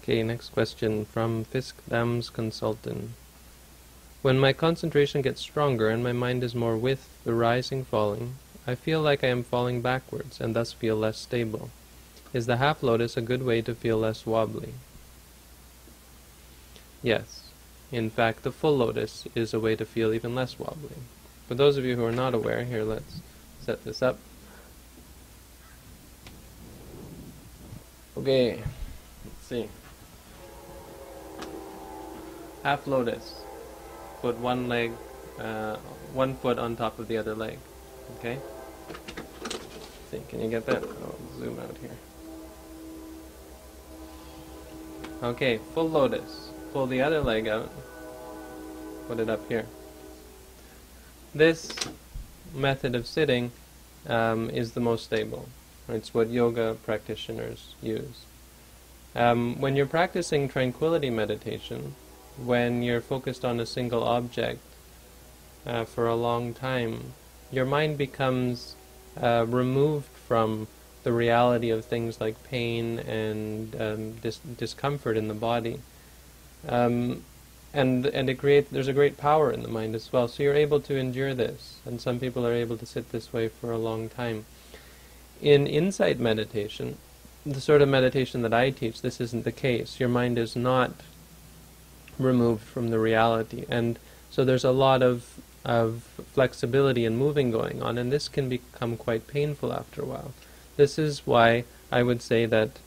Okay, next question from Fiskdam's consultant. When my concentration gets stronger and my mind is more with the rising falling, I feel like I am falling backwards and thus feel less stable. Is the half lotus a good way to feel less wobbly? Yes. In fact, the full lotus is a way to feel even less wobbly. For those of you who are not aware, here, let's set this up. Okay, let's see. Half lotus. Put one leg, 1 foot on top of the other leg. Okay? Let's see, can you get that? I'll zoom out here. Okay, full lotus. Pull the other leg out. Put it up here. This method of sitting is the most stable. It's what yoga practitioners use. When you're practicing tranquility meditation, when you're focused on a single object for a long time, your mind becomes removed from the reality of things like pain and discomfort in the body. And there's a great power in the mind as well. So you're able to endure this, and some people are able to sit this way for a long time. In insight meditation, the sort of meditation that I teach, this isn't the case. Your mind is not removed from the reality, and so there's a lot of flexibility and moving going on, and this can become quite painful after a while. This is why I would say that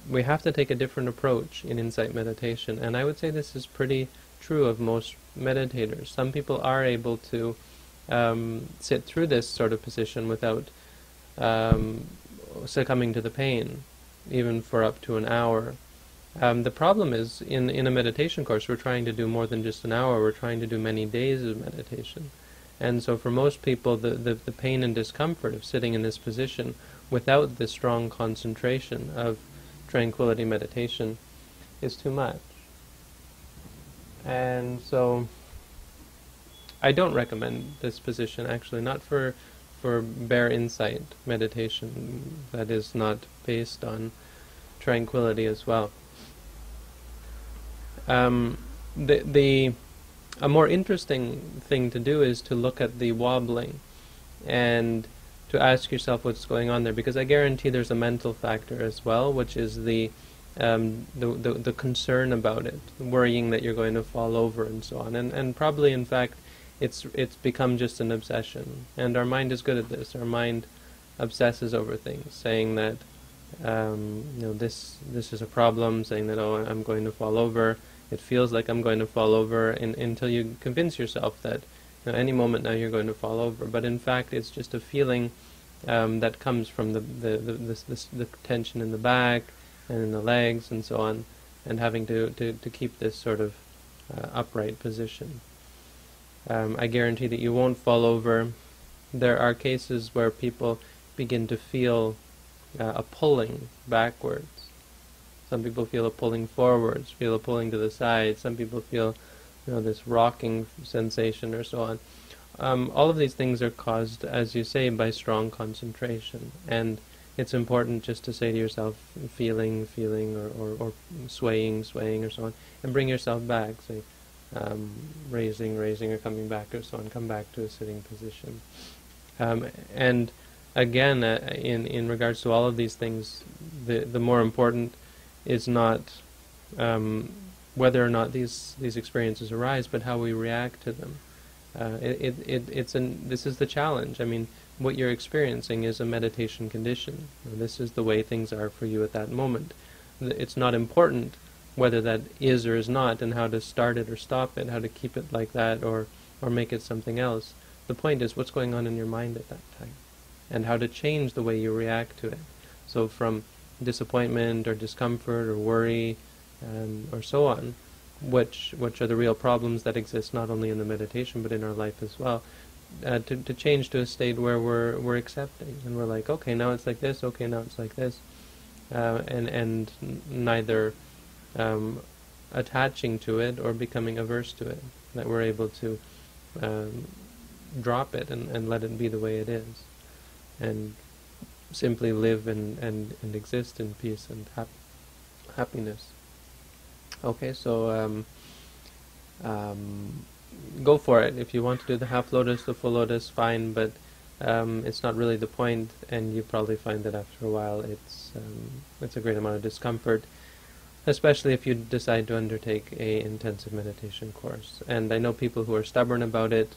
we have to take a different approach in insight meditation, and I would say this is pretty true of most meditators. Some people are able to sit through this sort of position without succumbing to the pain, even for up to an hour. The problem is, in a meditation course, we're trying to do more than just an hour. We're trying to do many days of meditation. And so for most people, the pain and discomfort of sitting in this position without the strong concentration of tranquility meditation is too much. And so I don't recommend this position, actually, not for bare insight meditation that is not based on tranquility as well. A more interesting thing to do is to look at the wobbling and to ask yourself what's going on there, because I guarantee there's a mental factor as well, which is the concern about it, worrying that you're going to fall over and so on, and probably in fact it's become just an obsession, and our mind is good at this. Our mind obsesses over things, saying that this is a problem, saying that, oh, I'm going to fall over. It feels like I'm going to fall over, until you convince yourself that any moment now you're going to fall over. But in fact, it's just a feeling that comes from the tension in the back and in the legs and so on, and having to keep this sort of upright position. I guarantee that you won't fall over. There are cases where people begin to feel a pulling backwards. Some people feel a pulling forwards, feel a pulling to the side. Some people feel, this rocking sensation or so on. All of these things are caused, as you say, by strong concentration. And it's important just to say to yourself, feeling, or swaying or so on, and bring yourself back. Say, raising, or coming back or so on. Come back to a sitting position. And again, in regards to all of these things, the more important is not whether or not these experiences arise, but how we react to them. This is the challenge. I mean, what you're experiencing is a meditation condition. This is the way things are for you at that moment. It's not important whether that is or is not, and how to start it or stop it, how to keep it like that or make it something else. The point is what's going on in your mind at that time, and how to change the way you react to it. So from disappointment or discomfort or worry or so on, which are the real problems that exist not only in the meditation but in our life as well, to change to a state where we're accepting, and we're like, okay, now it's like this, okay, now it's like this, and neither attaching to it or becoming averse to it, that we're able to drop it and let it be the way it is, and simply live and exist in peace and happiness. Okay, so go for it. If you want to do the half lotus, the full lotus, fine, but it's not really the point, and you probably find that after a while it's a great amount of discomfort, especially if you decide to undertake a intensive meditation course. And I know people who are stubborn about it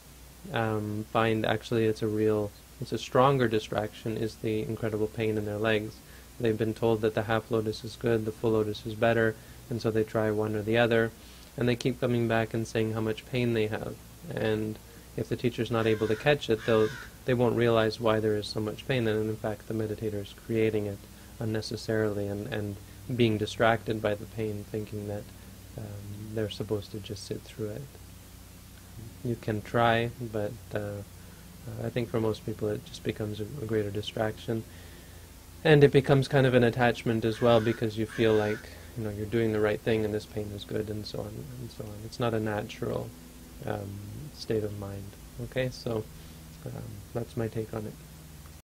find actually it's a stronger distraction is the incredible pain in their legs. They've been told that the half lotus is good, the full lotus is better, and so they try one or the other, and they keep coming back and saying how much pain they have. And if the teacher's not able to catch it, they won't realize why there is so much pain, and in fact the meditator is creating it unnecessarily and being distracted by the pain, thinking that they're supposed to just sit through it. You can try, but I think for most people it just becomes a greater distraction. And it becomes kind of an attachment as well, because you feel like you're doing the right thing and this pain is good, and so on and so on. It's not a natural state of mind. Okay, so that's my take on it.